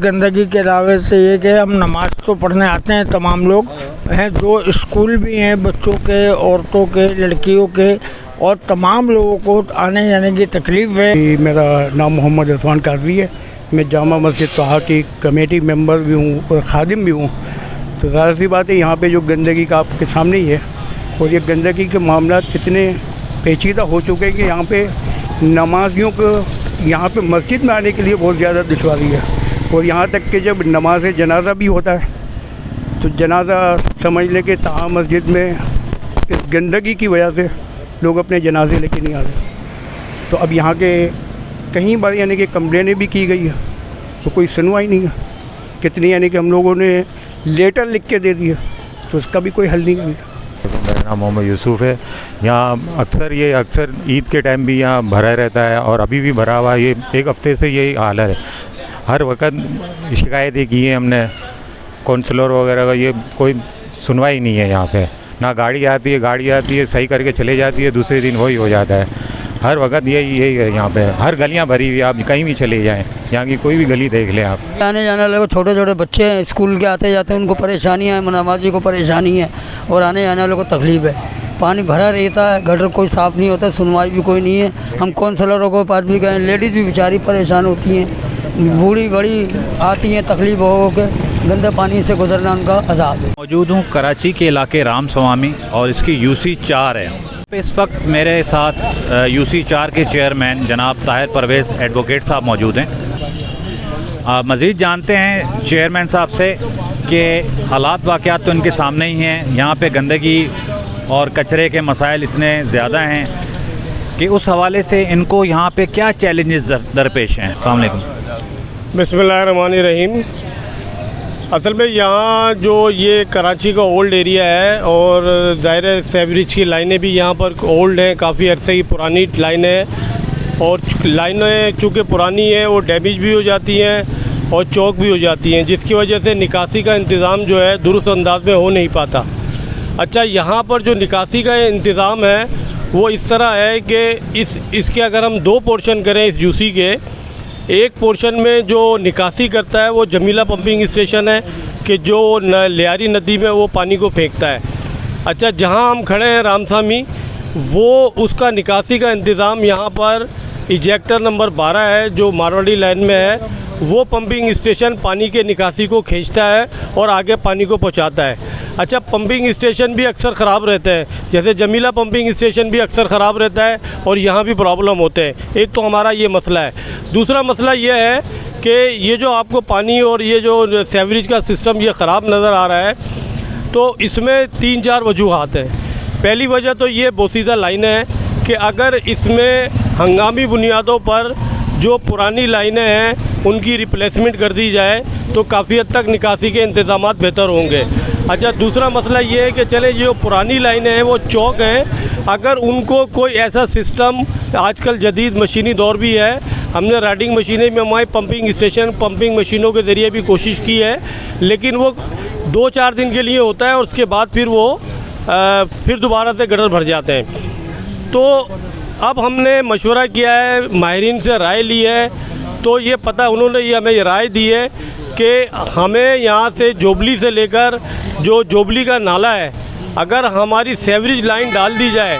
गंदगी के दावे से ये कि हम नमाज तो पढ़ने आते हैं, तमाम लोग हैं, 2 स्कूल भी हैं बच्चों के, औरतों के, लड़कियों के, और तमाम लोगों को आने जाने की तकलीफ़ है। मेरा नाम मोहम्मद इरफान कादरी है। मैं जामा मस्जिद तोहा की कमेटी मेंबर भी हूँ और खादिम भी हूँ। तो ज़ाहिर सी बात है, यहाँ पे जो गंदगी का आपके सामने ही है, और ये गंदगी के मामला इतने पेचीदा हो चुके हैं कि यहाँ पे नमाजियों को यहाँ पे मस्जिद में आने के लिए बहुत ज़्यादा दुश्वारी है। और यहाँ तक कि जब नमाज जनाजा भी होता है तो जनाजा समझ लें कि तहा मस्जिद में इस गंदगी की वजह से लोग अपने जनाजे लेके नहीं आ रहे। तो अब यहाँ के कई बार यानी कि कंप्लेनें भी की गई है, तो कोई सुनवाई नहीं है। कितनी यानी कि हम लोगों ने लेटर लिख के दे दिया, तो उसका भी कोई हल नहीं अभी तक। मेरा नाम मोहम्मद यूसुफ़ है। यहाँ अक्सर ईद के टाइम भी यहाँ भरा रहता है, और अभी भी भरा हुआ है। ये 1 हफ़्ते से यही हाल है। हर वक्त शिकायतें की हैं हमने काउंसलर वगैरह का, ये कोई सुनवाई नहीं है यहाँ पे। ना गाड़ी आती है सही करके चले जाती है, दूसरे दिन वही हो जाता है। हर वक्त यही है यहाँ पे। हर गलियाँ भरी हुई, आप कहीं भी चले जाएं, यहाँ की कोई भी गली देख लें आप। आने जाने वाले छोटे छोटे बच्चे हैं, स्कूल के आते जाते हैं, उनको परेशानियाँ हैं, नमाजी को परेशानी है, और आने जाने वालों को तकलीफ़ है। पानी भरा रहता है, गटर कोई साफ़ नहीं होता, सुनवाई भी कोई नहीं है। हम काउंसलरों के पास भी गए, लेडीज़ भी बेचारी परेशान होती हैं, बूढ़ी बड़ी आती हैं, तकलीफ़ हो के गंदे पानी से गुजरना उनका अज़ाब है। मौजूद हूँ कराची के इलाके राम स्वामी, और इसकी UC 4 है। इस वक्त मेरे साथ UC 4 के चेयरमैन जनाब ताहिर परवेज़ एडवोकेट साहब मौजूद हैं। मज़ीद जानते हैं चेयरमैन साहब से कि हालात वाक़यात तो इनके सामने ही हैं। यहाँ पे गंदगी और कचरे के मसाइल इतने ज़्यादा हैं कि उस हवाले से इनको यहाँ पे क्या चैलेंजेस दरपेश हैं। अस्सलाम वालेकुम। बिस्मिल्लाहिर्रहमानिर्रहीम। असल में यहाँ जो ये कराची का ओल्ड एरिया है, और ज़ाहिर सेवरेज की लाइनें भी यहाँ पर ओल्ड हैं, काफ़ी अरसे की पुरानी लाइनें हैं, और लाइनें चूँकि पुरानी हैं वो डैमेज भी हो जाती हैं और चौक भी हो जाती हैं, जिसकी वजह से निकासी का इंतज़ाम जो है दुरुस्त अंदाज में हो नहीं पाता। अच्छा, यहाँ पर जो निकासी का इंतज़ाम है वो इस तरह है कि इसके अगर हम 2 पोर्शन करें इस UC के, एक पोर्शन में जो निकासी करता है वो जमीला पंपिंग स्टेशन है कि जो लियारी नदी में वो पानी को फेंकता है। अच्छा, जहाँ हम खड़े हैं रामसामी, वो उसका निकासी का इंतज़ाम यहाँ पर इजेक्टर नंबर 12 है जो मारवाड़ी लाइन में है, वो पंपिंग स्टेशन पानी के निकासी को खींचता है और आगे पानी को पहुँचाता है। अच्छा, पंपिंग स्टेशन भी अक्सर ख़राब रहते हैं, जैसे जमीला पंपिंग स्टेशन भी अक्सर ख़राब रहता है, और यहाँ भी प्रॉब्लम होते हैं। एक तो हमारा ये मसला है। दूसरा मसला ये है कि ये जो आपको पानी और ये जो सेवरेज का सिस्टम ये ख़राब नज़र आ रहा है, तो इसमें 3-4 वजूहात हैं। पहली वजह तो ये बोसीदा लाइनें हैं कि अगर इसमें हंगामी बुनियादों पर जो पुरानी लाइनें हैं उनकी रिप्लेसमेंट कर दी जाए तो काफ़ी हद तक निकासी के इंतज़ामात बेहतर होंगे। अच्छा, दूसरा मसला ये है कि चले जो पुरानी लाइनें हैं वो चौक हैं, अगर उनको कोई ऐसा सिस्टम, आजकल जदीद मशीनी दौर भी है, हमने राइडिंग मशीनें में हमारे पंपिंग स्टेशन पंपिंग मशीनों के ज़रिए भी कोशिश की है, लेकिन वो 2-4 दिन के लिए होता है और उसके बाद फिर वो फिर दोबारा से गटर भर जाते हैं। तो अब हमने मशवरा किया है, माहिरीन से राय ली है, तो ये पता उन्होंने ये हमें राय दी है कि हमें यहाँ से जोबली से लेकर जो जोबली का नाला है, अगर हमारी सेवरेज लाइन डाल दी जाए,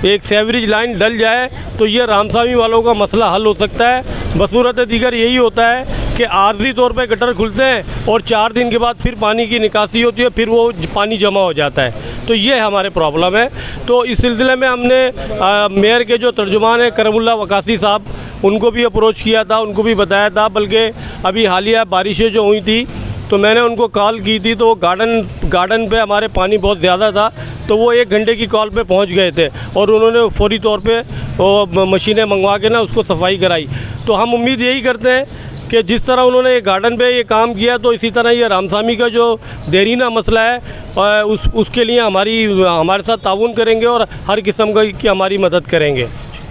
एक सेवरेज लाइन डल जाए, तो ये रामसामी वालों का मसला हल हो सकता है। बसूरत दीगर यही होता है कि आर्जी तौर पे गटर खुलते हैं और 4 दिन के बाद फिर पानी की निकासी होती है, फिर वो पानी जमा हो जाता है। तो ये हमारे प्रॉब्लम है। तो इस सिलसिले में हमने मेयर के जो तर्जुमान है करमुल्ला वकासी साहब, उनको भी अप्रोच किया था, उनको भी बताया था, बल्कि अभी हालिया बारिशें जो हुई थी तो मैंने उनको कॉल की थी, तो गार्डन पे हमारे पानी बहुत ज़्यादा था, तो वो 1 घंटे की कॉल पे पहुंच गए थे और उन्होंने फौरी तौर पे वो मशीनें मंगवा के ना उसको सफाई कराई। तो हम उम्मीद यही करते हैं कि जिस तरह उन्होंने ये गार्डन पे ये काम किया, तो इसी तरह ये रामसामी का जो देरीना मसला है उसके लिए हमारे साथ ताउन करेंगे और हर किस्म की हमारी मदद करेंगे।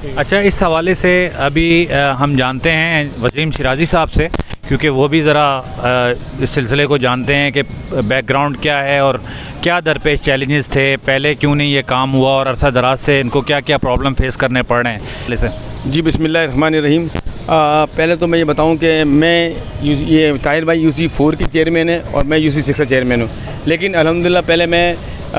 अच्छा, इस हवाले से अभी हम जानते हैं वसीम शिराजी साहब से, क्योंकि वो भी ज़रा इस सिलसिले को जानते हैं कि बैकग्राउंड क्या है और क्या दरपेश चैलेंजेस थे, पहले क्यों नहीं ये काम हुआ और अरसा दराज से इनको क्या क्या प्रॉब्लम फेस करने पड़ रहे हैं। जी, बिस्मिल्लाहिर्रहमानिर्रहीम। पहले तो मैं ये बताऊं कि मैं ये ताहिर भाई यूसी 4 की चेयरमैन है और मैं यूसी 6 का चेयरमैन हूँ। लेकिन अल्हम्दुलिल्लाह पहले मैं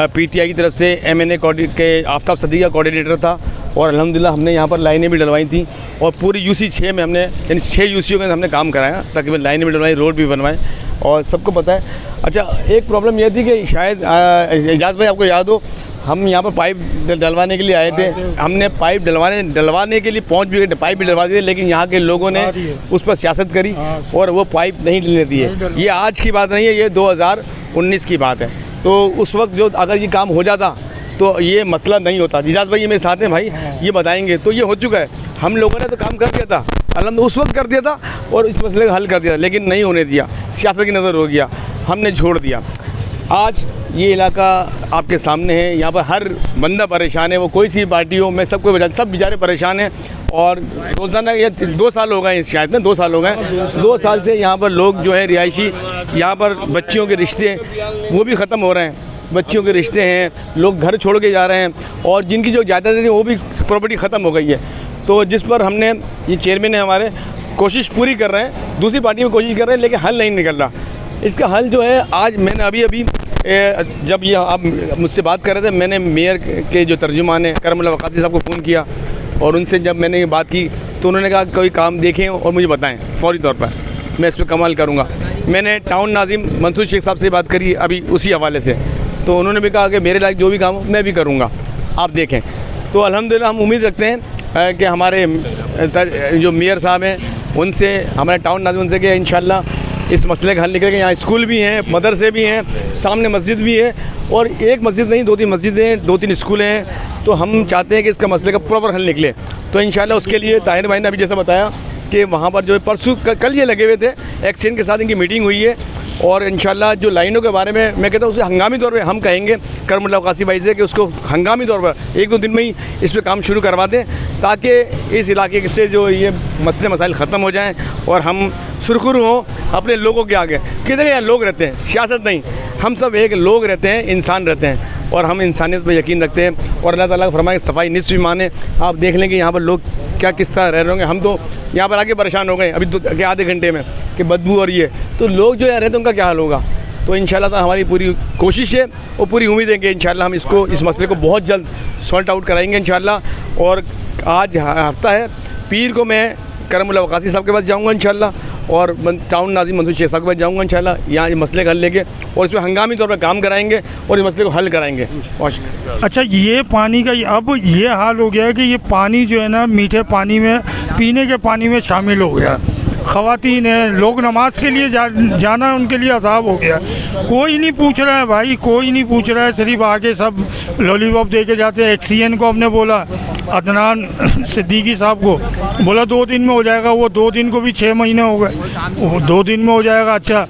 पीटीआई की तरफ से एमएनए के आफ्ताब सदी का कोऑर्डिनेटर था और अल्हम्दुलिल्लाह हमने यहाँ पर लाइनें भी डलवाई थी और पूरी यूसी 6 में हमने यानी 6 यूसीओं में हमने काम कराया, तकरीबन लाइनें भी डलवाई, रोड भी बनवाए और सबको पता है। अच्छा, एक प्रॉब्लम यह थी कि शायद एजाज भाई आपको याद हो, हम यहाँ पर पाइप डलवाने के लिए आए थे, हमने पाइप डलवाने के लिए पहुँच भी गए, पाइप भी डलवा दिए, लेकिन यहाँ के लोगों ने उस पर सियासत करी और वो पाइप नहीं डलने दिए। ये आज की बात नहीं है, ये 2019 की बात है। तो उस वक्त जो अगर ये काम हो जाता तो ये मसला नहीं होता। इजाज़ भाई ये मेरे साथ हैं भाई, ये बताएंगे। तो ये हो चुका है, हम लोगों ने तो काम कर दिया था, अल्हम्दुलिल्लाह उस वक्त कर दिया था और इस मसले का हल कर दिया था, लेकिन नहीं होने दिया, सियासत की नज़र हो गया, हमने छोड़ दिया। आज ये इलाका आपके सामने है, यहाँ पर हर बंदा परेशान है, वो कोई सी पार्टी हो, मैं सबको बता, सब बेचारे परेशान हैं। और रोज़ाना ये 2 साल हो गए शायद ना, 2 साल हो गए, 2 साल से यहाँ पर लोग जो है रिहायशी, यहाँ पर बच्चियों के रिश्ते वो भी ख़त्म हो रहे हैं, बच्चियों के रिश्ते हैं, लोग घर छोड़ के जा रहे हैं और जिनकी जो जायदादें थी वो भी प्रॉपर्टी ख़त्म हो गई है। तो जिस पर हमने ये चेयरमैन है हमारे, कोशिश पूरी कर रहे हैं, दूसरी पार्टी में कोशिश कर रहे हैं, लेकिन हल नहीं निकल रहा। इसका हल जो है, आज मैंने अभी जब ये आप मुझसे बात कर रहे थे, मैंने मेयर के जो तर्जुमान हैं करमुल्लाह वक़ासी साहब को फ़ोन किया और उनसे जब मैंने ये बात की तो उन्होंने कहा कोई काम देखें और मुझे बताएं फ़ौरी तौर पर, मैं इस पर कमाल करूँगा। मैंने टाउन नाज़िम मंसूर शेख साहब से बात करी अभी उसी हवाले से, तो उन्होंने भी कहा कि मेरे लायक जो भी काम हो मैं भी करूँगा, आप देखें। तो अल्हम्दुलिल्लाह हम उम्मीद रखते हैं कि हमारे जो मेयर साहब हैं उनसे, हमारे टाउन नाज़िम उनसे कि इंशाअल्लाह इस मसले का हल निकलेगा। यहाँ स्कूल भी हैं, मदरसे भी हैं, सामने मस्जिद भी है और एक मस्जिद नहीं 2-3 मस्जिदें, 2-3 स्कूल हैं। तो हम चाहते हैं कि इसका मसले का प्रॉपर हल निकले। तो इंशाअल्लाह उसके लिए ताहिर भाई ने अभी जैसा बताया कि वहाँ पर जो है परसों कल ये लगे हुए थे, एक्सचेंज के साथ इनकी मीटिंग हुई है और इंशाअल्लाह जो लाइनों के बारे में मैं कहता हूँ उसे हंगामी तौर पे हम कहेंगे करमुल्लाह वक़ासी भाई से कि उसको हंगामी तौर पर 1-2 दिन में ही इस पर काम शुरू करवा दें, ताकि इस इलाके से जो ये मसले मसाइल ख़त्म हो जाएं और हम सुरखुरू हों अपने लोगों के आगे। कितने यहाँ लोग रहते हैं, सियासत नहीं, हम सब एक लोग रहते हैं, इंसान रहते हैं और हम इंसानियत पर यकीन रखते हैं और अल्लाह ताला फरमाए सफाई निस्फ़ ईमान है। आप देख लें कि यहाँ पर लोग क्या किस तरह रह रहे होंगे। हम तो यहाँ पर आके परेशान हो गए अभी आधे घंटे में कि बदबू और ये, तो लोग जो यहाँ रहते हैं उनका क्या हाल होगा। तो इंशाअल्लाह ताला हमारी पूरी कोशिश है और पूरी उम्मीद है कि इंशाअल्लाह हम इस मसले को बहुत जल्द सॉल्ट आउट कराएंगे इंशाअल्लाह। और आज हफ्ता है, पीर को मैं करमुल्लाह वक़ासी साहब के पास जाऊँगा इंशाअल्लाह और टाउन नाज़िम मंसूर शेख साहब के पास जाऊँगा इंशाअल्लाह, यहाँ मसले का हल लेके और इस पर हंगामी तौर पर काम कराएंगे और इस मसले को हल कराएंगे। अच्छा, ये पानी का अब ये हाल हो गया है कि ये पानी जो है ना मीठे पानी में, पीने के पानी में शामिल हो गया। ख़वातीन हैं, लोग नमाज के लिए जाना उनके लिए अज़ाब हो गया। कोई नहीं पूछ रहा है भाई, कोई नहीं पूछ रहा है, सिर्फ आगे सब लॉलीपॉप दे के जाते हैं। एक्सीएन को हमने बोला, अदनान सिद्दीकी साहब को बोला 2 दिन में हो जाएगा, वो 2 दिन को भी 6 महीने हो गए, वो 2 दिन में हो जाएगा। अच्छा,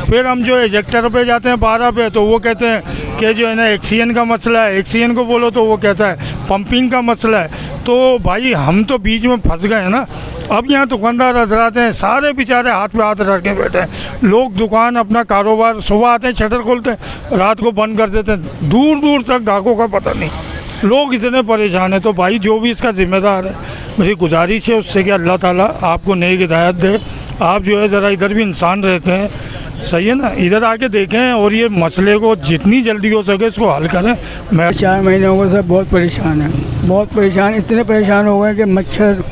फिर हम जो एजेक्टर पे जाते हैं 12 पे, तो वो कहते हैं कि जो है ना एक्सीएन का मसला है, एक्सीएन को बोलो तो वो कहता है पंपिंग का मसला है। तो भाई हम तो बीच में फंस गए हैं ना। अब यहाँ दुकानदार हजरात हैं, सारे बेचारे हाथ पे हाथ रख के बैठे हैं। लोग दुकान अपना कारोबार, सुबह आते हैं शटर खोलते हैं, रात को बंद कर देते हैं, दूर दूर तक ग्राहकों का पता नहीं। लोग इतने परेशान हैं। तो भाई जो भी इसका ज़िम्मेदार है, मेरी गुजारिश है उससे कि अल्लाह ताला आपको नेक हिदायत दे। आप जो है ज़रा इधर भी इंसान रहते हैं, सही है ना, इधर आके देखें और ये मसले को जितनी जल्दी हो सके इसको हल करें। मैं 4 महीने हो गए सर, बहुत परेशान है, बहुत परेशान, इतने परेशान हो गए कि मच्छर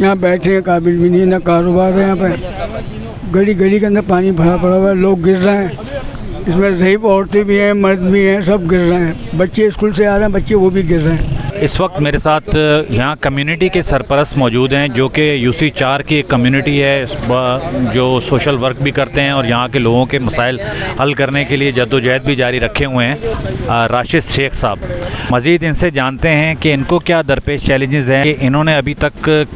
यहाँ बैठने के काबिल भी नहीं, ना कारोबार है यहाँ पे। गली गली के अंदर पानी भरा पड़ा हुआ है, लोग गिर रहे हैं, इसमें ज़ईफ़ औरतें भी हैं, मर्द भी हैं, सब गिर रहे हैं। बच्चे स्कूल से आ रहे हैं, बच्चे वो भी गिर रहे हैं। इस वक्त मेरे साथ यहाँ कम्युनिटी के सरपरस्त मौजूद हैं, जो कि यूसी 4 की एक कम्युनिटी है जो सोशल वर्क भी करते हैं और यहाँ के लोगों के मसाइल हल करने के लिए जद्दोजहद भी जारी रखे हुए हैं। राशिद शेख साहब, मज़ीद इनसे जानते हैं कि इनको क्या दरपेश चैलेंजेस हैं, कि इन्होंने अभी तक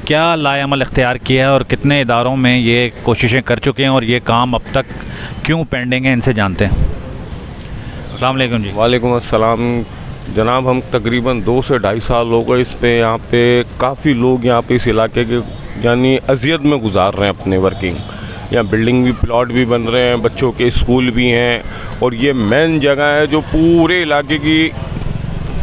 क्या लाएअमल इख्तियार किया है और कितने इदारों में ये कोशिशें कर चुके हैं और ये काम अब तक क्यों पेंडिंग है, इनसे जानते हैं। अस्सलाम वालेकुम जी। वालेकुम अस्सलाम जनाब, हम तकरीबन 2 से 2.5 साल हो गए इस पे, यहाँ पे काफ़ी लोग यहाँ पे इस इलाके के यानी अजियत में गुजार रहे हैं अपने वर्किंग। यहाँ बिल्डिंग भी, प्लॉट भी बन रहे हैं, बच्चों के स्कूल भी हैं और ये मेन जगह है जो पूरे इलाके की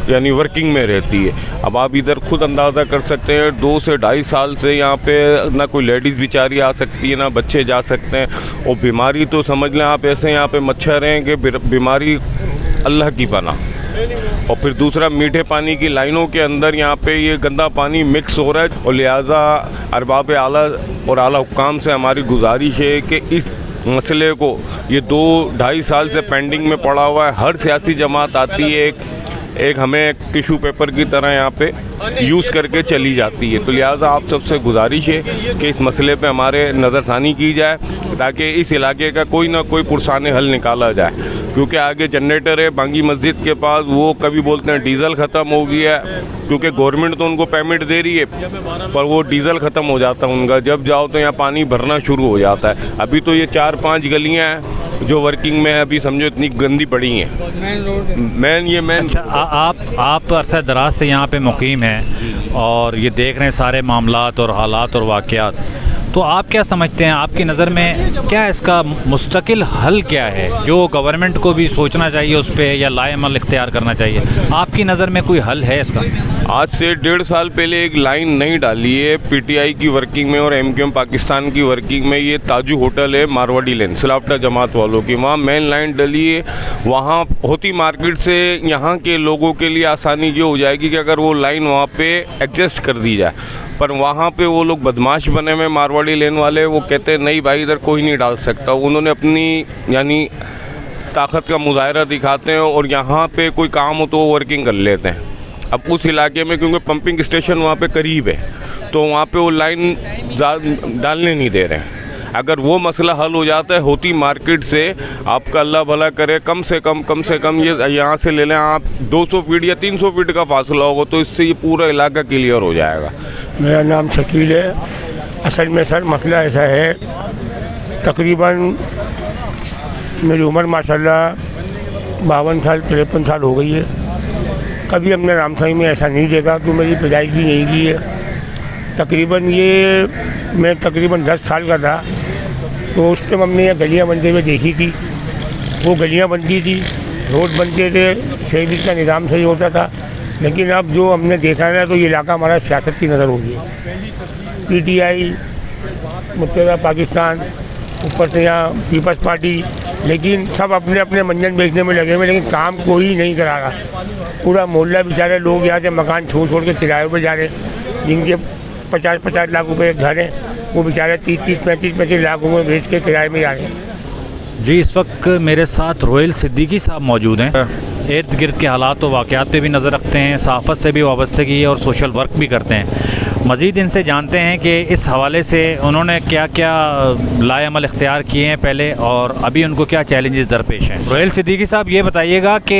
यानी वर्किंग में रहती है। अब आप इधर खुद अंदाज़ा कर सकते हैं 2 से 2.5 साल से यहाँ पे ना कोई लेडीज़ बेचारी आ सकती है ना बच्चे जा सकते हैं। और बीमारी तो समझ लें आप ऐसे यहाँ पे मच्छर हैं कि बीमारी अल्लाह की पनाह। और फिर दूसरा, मीठे पानी की लाइनों के अंदर यहाँ पे ये गंदा पानी मिक्स हो रहा है। और लिहाजा अरबाब आला और आला हुक्काम से हमारी गुजारिश है कि इस मसले को, ये 2-2.5 साल से पेंडिंग में पड़ा हुआ है, हर सियासी जमात आती है एक हमें टिशू पेपर की तरह यहाँ पे यूज़ करके चली जाती है। तो लिहाजा आप सबसे गुजारिश है कि इस मसले पे हमारे नज़रसानी की जाए ताकि इस इलाके का कोई ना कोई पुरसाने हल निकाला जाए। क्योंकि आगे जनरेटर है बांगी मस्जिद के पास, वो कभी बोलते हैं डीज़ल ख़त्म हो गया है, क्योंकि गवर्नमेंट तो उनको पेमेंट दे रही है पर वो डीज़ल ख़त्म हो जाता है उनका। जब जाओ तो यहाँ पानी भरना शुरू हो जाता है। अभी तो ये 4-5 गलियाँ हैं जो वर्किंग में है, अभी समझो इतनी गंदी पड़ी हैं। मेन अच्छा, आप अरसा दराज से यहाँ पे मुकीम हैं और ये देख रहे हैं सारे मामलात और हालात और वाक़यात, तो आप क्या समझते हैं, आपकी नज़र में क्या इसका मुस्तकिल हल क्या है जो गवर्नमेंट को भी सोचना चाहिए उस पर, या लाएअमल इख्तियार करना चाहिए? आपकी नज़र में कोई हल है इसका? आज से 1.5 साल पहले एक लाइन नहीं डाली है पीटीआई की वर्किंग में और एमक्यूएम पाकिस्तान की वर्किंग में। ये ताजू होटल है मारवाड़ी लेन, सलाफ्टा जमात वालों की, वहाँ मेन लाइन डली है। वहाँ होती मार्केट से यहाँ के लोगों के लिए आसानी ये हो जाएगी कि अगर वो लाइन वहाँ पे एडजस्ट कर दी जाए। पर वहाँ पे वो लोग बदमाश बने हुए मारवाड़ी लेन वाले, वो कहते हैं नहीं भाई इधर कोई नहीं डाल सकता। उन्होंने अपनी यानी ताकत का मुजाहरा दिखाते हैं और यहाँ पे कोई काम हो तो वो वर्किंग कर लेते हैं। अब उस इलाके में क्योंकि पंपिंग स्टेशन वहाँ पे करीब है तो वहाँ पे वो लाइन डालने नहीं दे रहे हैं। अगर वो मसला हल हो जाता है होती मार्केट से, आपका अल्लाह भला करे, कम से कम ये यहाँ से ले लें आप 200 फीट या 300 फीट का फासला होगा तो इससे ये पूरा इलाका क्लियर हो जाएगा। मेरा नाम शकील है। असल में सर मसला ऐसा है, तकरीबन मेरी उम्र माशाल्लाह 52 साल 53 साल हो गई है। कभी हमने रामसाई में ऐसा नहीं देखा तो मेरी पैदाइश भी नहीं की है। मैं तकरीबन 10 साल का था तो उस टाइम हमने ये गलियाँ बनते हुए देखी थी। वो गलियाँ बनती थी, रोड बनते थे, शहरी का निज़ाम सही होता था। लेकिन अब जो हमने देखा है ना तो ये इलाका हमारा सियासत की नज़र होगी। पीटीआई, मुत्तहिदा पाकिस्तान, ऊपर से यहाँ पीपल्स पार्टी, लेकिन सब अपने अपने मंजन बेचने में लगे हुए, लेकिन काम कोई नहीं करा रहा। पूरा मोहल्ला बेचारे लोग यहाँ से मकान छोड़ के किराए पे जा रहे हैं। जिनके 50-50 लाख रुपए घर हैं वो बेचारे 30-30, 35-35 लाख रुपए बेच के किराए में जा रहे हैं। जी, इस वक्त मेरे साथ रोयल सिद्दीकी साहब मौजूद हैं। इर्द गिर्द के हालात व वाक़यात पे भी नज़र रखते हैं, सहाफ़त से भी वाबस्तगी है और सोशल वर्क भी करते हैं। मज़ीद इनसे जानते हैं कि इस हवाले से उन्होंने क्या क्या लाएअमल इख्तियार किए हैं पहले और अभी उनको क्या चैलेंजेस दरपेश हैं। रोयल सिद्दीकी साहब, ये बताइएगा कि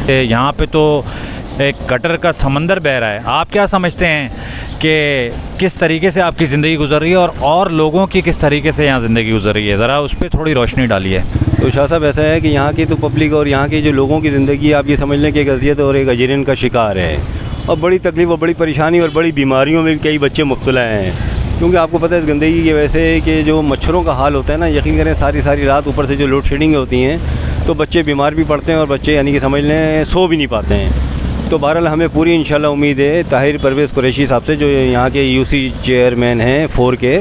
यहाँ पे तो एक गटर का समंदर बह रहा है, आप क्या समझते हैं कि किस तरीके से आपकी ज़िंदगी गुजर रही है और लोगों की किस तरीके से यहाँ ज़िंदगी गुजर रही है, ज़रा उस पर थोड़ी रोशनी डालिए। तो शाह साहब, ऐसा है कि यहाँ की तो पब्लिक और यहाँ के जो लोगों की ज़िंदगी, आप ये समझ लें कि एक अज़ियत और एक अजरन का शिकार है और बड़ी तकलीफ़ और बड़ी परेशानी और बड़ी बीमारियों में भी कई बच्चे मुब्तला हैं। क्योंकि आपको पता है इस गंदगी की वजह से कि जो मच्छरों का हाल होता है ना, यकीन करें सारी रात ऊपर से जो लोड शेडिंग होती हैं तो बच्चे बीमार भी पड़ते हैं और बच्चे यानी कि समझ लें सो भी नहीं पाते हैं। तो बहरहाल हमें पूरी इंशाल्लाह उम्मीद है ताहिर परवेज़ कुरैशी साहब से, जो यहाँ के यूसी चेयरमैन हैं 4 के,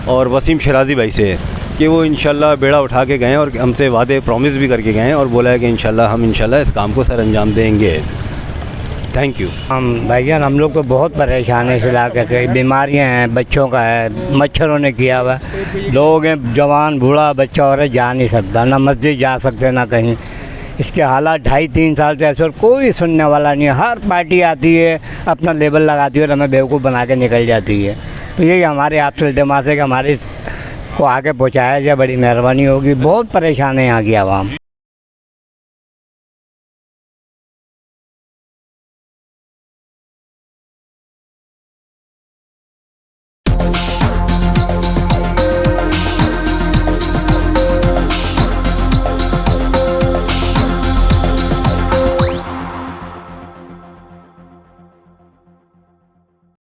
और वसीम शराजी भाई से, कि वो इंशाल्लाह बेड़ा उठा के गए और हमसे वादे प्रॉमिस भी करके गए और बोला है कि इंशाल्लाह हम इंशाल्लाह इस काम को सर अंजाम देंगे। Thank you. भाईजान हम लोग तो बहुत परेशान हैं इस इलाके से। बीमारियां हैं, बच्चों का है, मच्छरों ने किया हुआ, लोग हैं जवान बूढ़ा बच्चा औरत जा नहीं सकता, ना मस्जिद जा सकते ना कहीं। इसके हालात 2.5-3 साल से ऐसे और कोई सुनने वाला नहीं है। हर पार्टी आती है, अपना लेबल लगाती है और हमें बेवकूफ़ बना के निकल जाती है। तो यही हमारे आपसे इल्तिमास है कि हमारे को आगे पहुँचाया जाए, बड़ी मेहरबानी होगी। बहुत परेशान है यहाँ की आवाम।